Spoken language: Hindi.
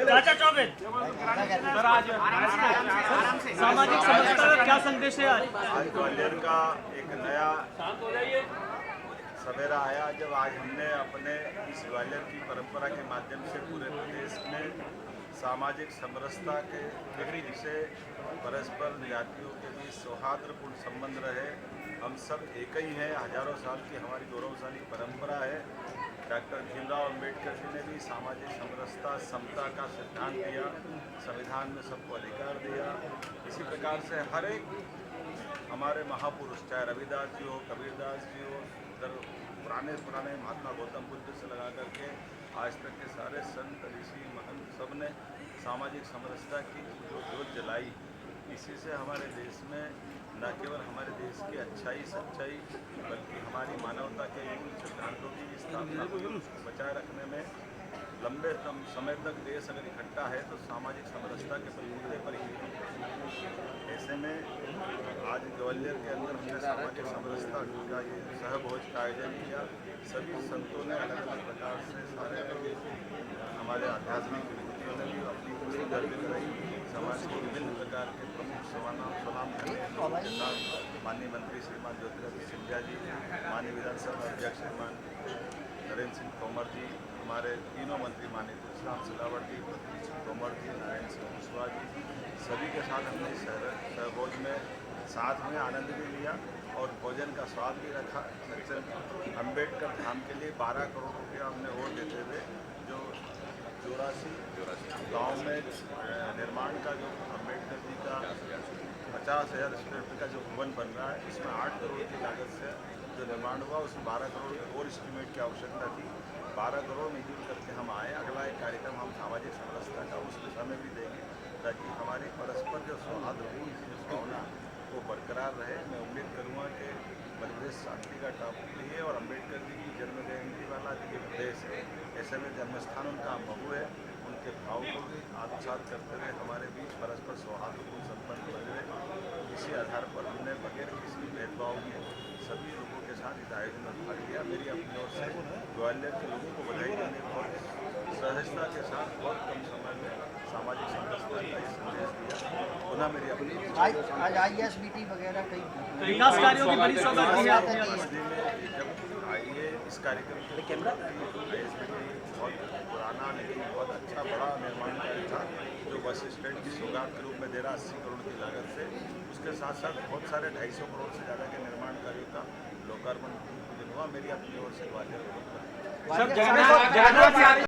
चाचा चौबे सामाजिक समरसता का क्या संदेश है आज? ग्वालियर का एक नया सवेरा आया जब आज हमने अपने इस ग्वालियर की परंपरा के माध्यम से पूरे प्रदेश में सामाजिक समरसता के से परस्पर जातियों के बीच सौहार्दपूर्ण संबंध रहे। हम सब एक ही हैं। हजारों साल की हमारी गौरवशाली परंपरा है। डॉक्टर भीमराव अम्बेडकर जी ने भी सामाजिक समरसता समता का सिद्धांत दिया, संविधान में सबको अधिकार दिया। इसी प्रकार से हर एक हमारे महापुरुष, चाहे रविदास जी हो, कबीरदास जी हो, पुराने महात्मा गौतम बुद्ध से लगा करके आज तक के सारे संत, ऋषि, महंत सब ने सामाजिक समरसता की जो जोत जलाई। इसी से हमारे देश में न केवल हमारे देश की अच्छाई सच्चाई बल्कि हमारी मानवता के सिद्धांतों की स्थापना को बचाए रखने में लंबे समय तक देश अगर इकट्ठा है तो सामाजिक समरसता के बलबूते पर ही। ऐसे में आज ग्वालियर के अंदर हमने सामाजिक समरसता का ये सहभोज का आयोजन किया। सभी संतों ने अलग अलग प्रकार से सारे हमारे आध्यात्मिक विभूतियों ने भी अपनी खुशी दर्ज कराई। समाज के विभिन्न प्रकार के प्रमुख सलाम करने के साथ माननीय मंत्री श्रीमान ज्योतिरादित्य सिंधिया जी, माननीय विधानसभा अध्यक्ष श्रीमान नरेंद्र सिंह तोमर जी, हमारे तीनों मंत्री माननीय तुलसीराम सिलावट जी, पृथ्वी सिंह तोमर जी, नारायण सिंह कुशवाहा जी, सभी के साथ हमने इस सहभोज में साथ में आनंद भी लिया और भोजन का स्वाद भी रखा। अम्बेडकर धाम के लिए 12 करोड़ रुपया हमने और देते हुए जो चौरासी गाँव में निर्माण का जो अम्बेडकर जी का 50,000 स्क्वायर फीट का जो भवन बन रहा है, इसमें 8 करोड़ की लागत से जो निर्माण हुआ उसमें 12 करोड़ और एस्टिमेट की आवश्यकता थी। 12 करोड़ मंजूर करके हम आए। अगला एक कार्यक्रम हम सामाजिक समरसता का उस दिशा में भी देंगे ताकि हमारी परस्पर जो सौहार्दपूर्ण जो भावना वो बरकरार रहे। मैं उम्मीद करूँगा कि मध्य प्रदेश शांति का टापू भी है और अम्बेडकर जी की जन्म जयंती वाला जो प्रदेश है, ऐसे में जन्मस्थान उनका महू है। उनके भाव को भी आत्मसात करते हुए हमारे बीच परस्पर सौहार्दपूर्ण संबंध बने रहे। इसी आधार पर हमने बगैर किसी भेदभाव के सभी लोगों के साथ इस आयोजन में भाग लिया। मेरी अपनी ओर से ग्वालियर के लोगों को बधाई देने और सहजता के साथ बहुत कम समय में सामाजिक समरसता का संदेश दिया। पुनः मेरी अपनी आज ISBT वगैरह कई विकास कार्यों की बड़ी सौगात दी है आपने। जब आइए इस कार्यक्रम के ISBT बहुत पुराना लेकिन बहुत अच्छा बड़ा निर्माण कार्य था जो बस स्टैंड की सौगात के रूप में दे रहा 80 करोड़ की लागत से। उसके साथ साथ बहुत सारे 250 करोड़ से ज़्यादा के निर्माण कार्यों का लोकार्पण हुआ। मेरी अपनी ओर से ग्वालियर